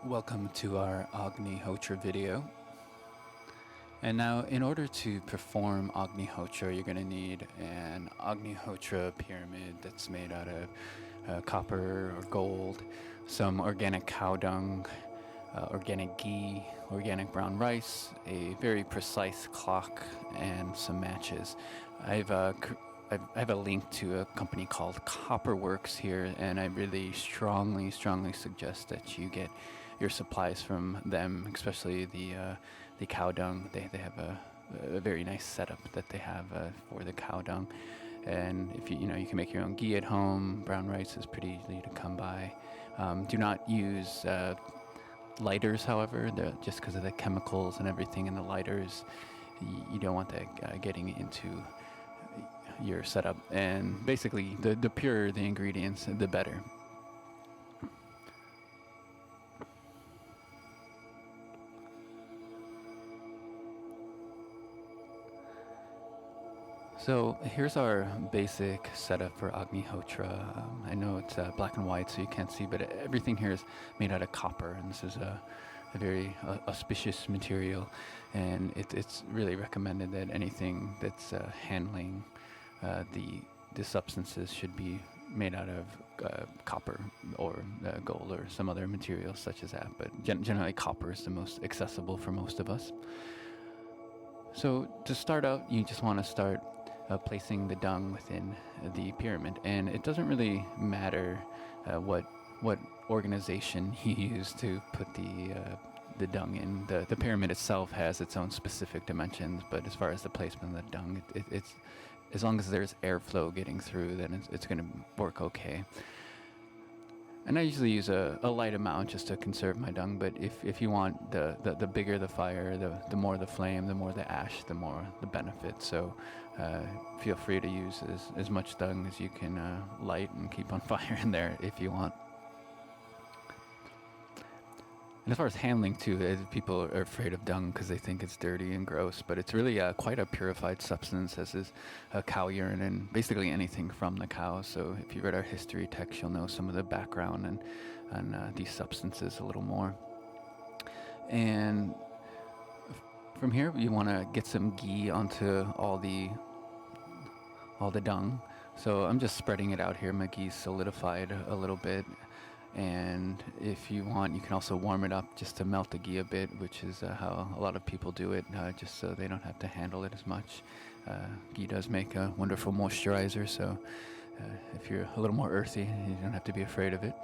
Welcome to our Agnihotra video. And now, in order to perform Agnihotra, you're going to need an Agnihotra pyramid that's made out of copper or gold, some organic cow dung, organic ghee, organic brown rice, a very precise clock, and some matches. I have a link to a company called Copperworks here, and I really strongly suggest that you get your supplies from them, especially the cow dung. They have a very nice setup that they have for the cow dung. And if you can make your own ghee at home. Brown rice is pretty easy to come by. Do not use lighters, however, just because of the chemicals and everything in the lighters. You don't want that getting into your setup. And basically, the purer the ingredients, the better. So here's our basic setup for Agnihotra. I know it's black and white, so you can't see, but everything here is made out of copper, and this is a very auspicious material, and it's really recommended that anything that's handling the substances should be made out of copper or gold or some other material such as that, but generally copper is the most accessible for most of us. So to start out, you just want to start placing the dung within the pyramid, and it doesn't really matter what organization you use to put the dung in. The pyramid itself has its own specific dimensions, but as far as the placement of the dung, it's as long as there's airflow getting through, then it's going to work okay. And I usually use a light amount just to conserve my dung, but if you want the bigger the fire, the more the flame, the more the ash, the more the benefit. So feel free to use as much dung as you can light and keep on fire in there if you want. And as far as handling too, people are afraid of dung because they think it's dirty and gross, but it's really quite a purified substance, as is cow urine and basically anything from the cow. So if you read our history text, you'll know some of the background on these substances a little more. And from here, you want to get some ghee onto all the dung. So I'm just spreading it out here. My ghee's solidified a little bit. And if you want, you can also warm it up just to melt the ghee a bit, which is how a lot of people do it, just so they don't have to handle it as much. Ghee does make a wonderful moisturizer, so if you're a little more earthy, you don't have to be afraid of it.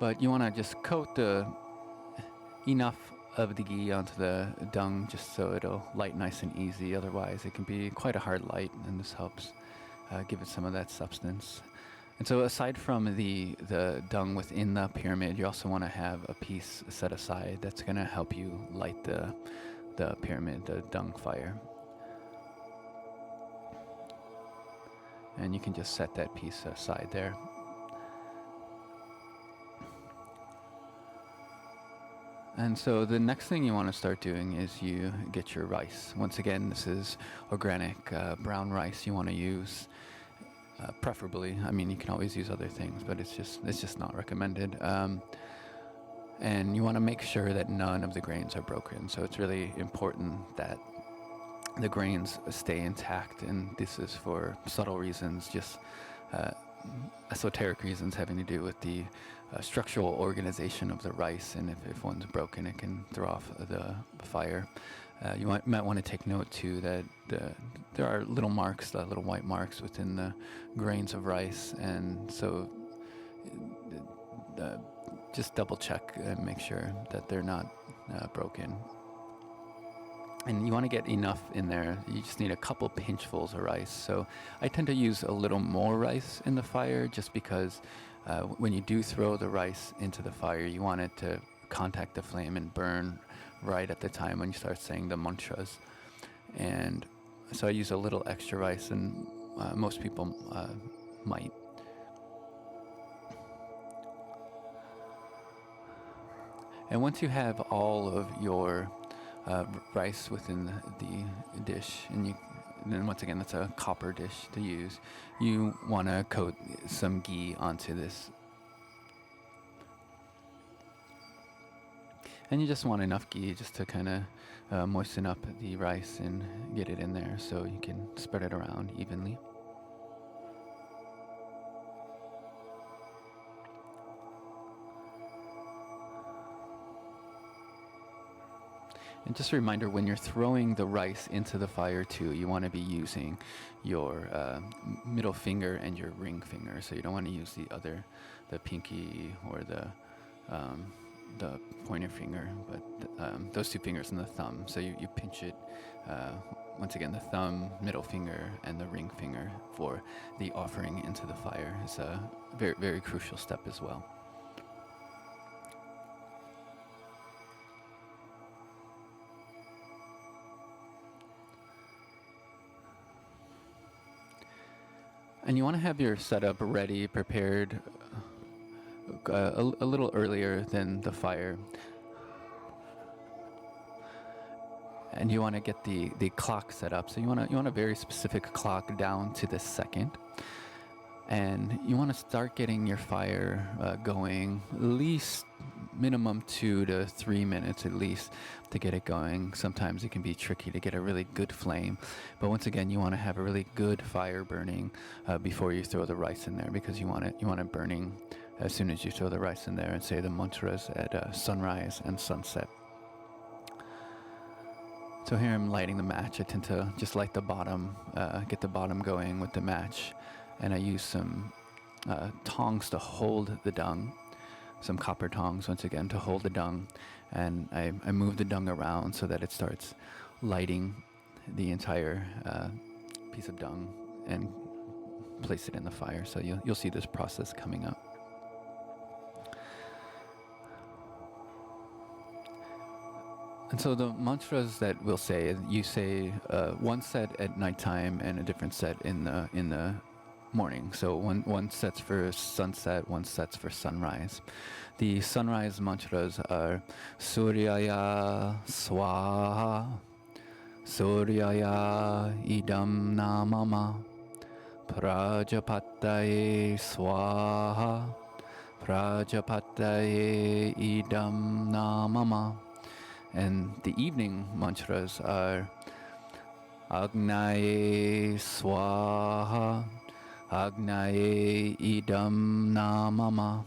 But you want to just coat enough of the ghee onto the dung just so it'll light nice and easy. Otherwise, it can be quite a hard light, and this helps give it some of that substance. And so aside from the dung within the pyramid, you also want to have a piece set aside that's going to help you light the pyramid, the dung fire. And you can just set that piece aside there. And so the next thing you want to start doing is you get your rice. Once again, this is organic brown rice you want to use. Preferably, I mean, you can always use other things, but it's just not recommended. And you want to make sure that none of the grains are broken. So it's really important that the grains stay intact, and this is for subtle reasons, just esoteric reasons having to do with the structural organization of the rice. And if one's broken, it can throw off the fire. You might want to take note too that there are little marks, little white marks within the grains of rice, and so just double check and make sure that they're not broken. And you want to get enough in there. You just need a couple pinchfuls of rice. So I tend to use a little more rice in the fire just because when you do throw the rice into the fire, you want it to contact the flame and burn right at the time when you start saying the mantras. And so I use a little extra rice, and most people might. And once you have all of your rice within the dish, and then once again, that's a copper dish to use, you want to coat some ghee onto this And you just want enough ghee just to kind of moisten up the rice and get it in there so you can spread it around evenly. And just a reminder, when you're throwing the rice into the fire too, you want to be using your middle finger and your ring finger. So you don't want to use the pinky or the pointer finger, but those two fingers and the thumb. So you pinch it, once again, the thumb, middle finger, and the ring finger for the offering into the fire. It's a very, very crucial step as well. And you want to have your setup ready, prepared a little earlier than the fire. And you want to get the clock set up. So you want a very specific clock down to the second. And you want to start getting your fire going at least minimum 2 to 3 minutes at least to get it going. Sometimes it can be tricky to get a really good flame, but once again, you want to have a really good fire burning before you throw the rice in there, because you want it burning as soon as you throw the rice in there and say the mantras at sunrise and sunset. So here I'm lighting the match. I tend to just light the bottom, get the bottom going with the match, and I use some tongs to hold the dung, some copper tongs once again to hold the dung, and I move the dung around so that it starts lighting the entire piece of dung and place it in the fire. So you'll see this process coming up. And so the mantras that we'll say, you say one set at nighttime and a different set in the morning. So one set's for sunset, one set's for sunrise. The sunrise mantras are Suryaya Swaha, Suryaya Idam Namama, Prajapataye Swaha, Prajapataye Idam Namama. And the evening mantras are Agnaye Swaha, Agnaye Idam Namama,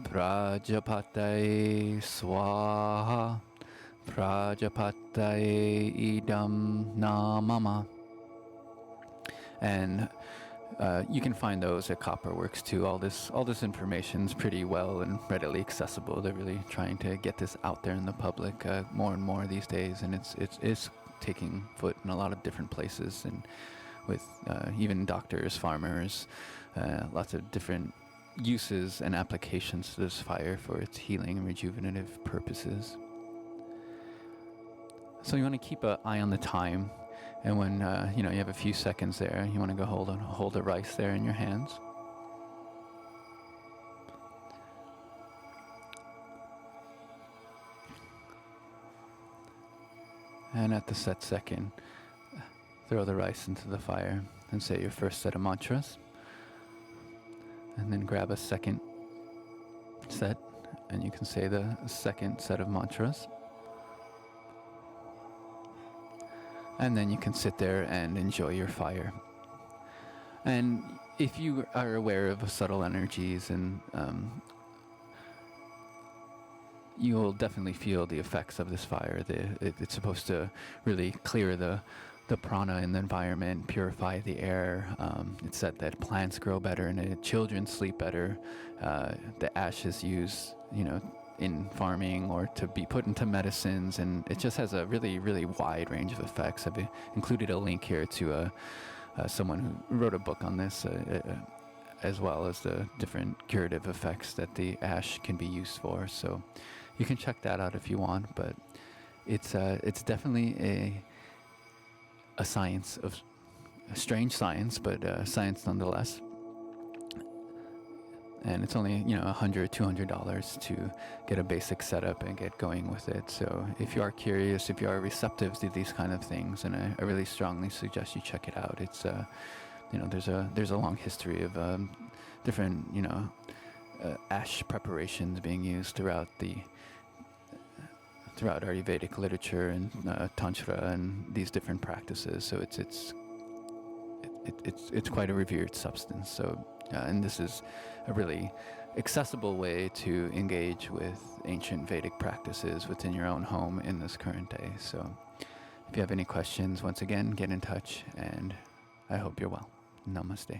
Prajapataye Swaha, Prajapataye Idam Namama. And you can find those at Copperworks too. All this information is pretty well and readily accessible. They're really trying to get this out there in the public more and more these days, and it's taking foot in a lot of different places, and with even doctors, farmers, lots of different uses and applications to this fire for its healing and rejuvenative purposes. So you want to keep an eye on the time. And when you have a few seconds there, you want to go hold the rice there in your hands. And at the set second, throw the rice into the fire and say your first set of mantras. And then grab a second set, and you can say the second set of mantras. And then you can sit there and enjoy your fire. And if you are aware of subtle energies, and you'll definitely feel the effects of this fire. It's supposed to really clear the prana in the environment, purify the air. It's said that plants grow better and children sleep better. The ash is used, in farming or to be put into medicines, and it just has a really, really wide range of effects. I've included a link here to someone who wrote a book on this, as well as the different curative effects that the ash can be used for. So you can check that out if you want, but it's definitely a science, of a strange science, but science nonetheless. And it's only, $100, $200 to get a basic setup and get going with it. So if you are curious, if you are receptive to these kind of things, and I really strongly suggest you check it out. It's, there's a long history of different, ash preparations being used throughout the throughout Ayurvedic literature and Tantra and these different practices. So it's quite a revered substance. So and this is a really accessible way to engage with ancient Vedic practices within your own home in this current day. So if you have any questions, once again, get in touch, and I hope you're well. Namaste.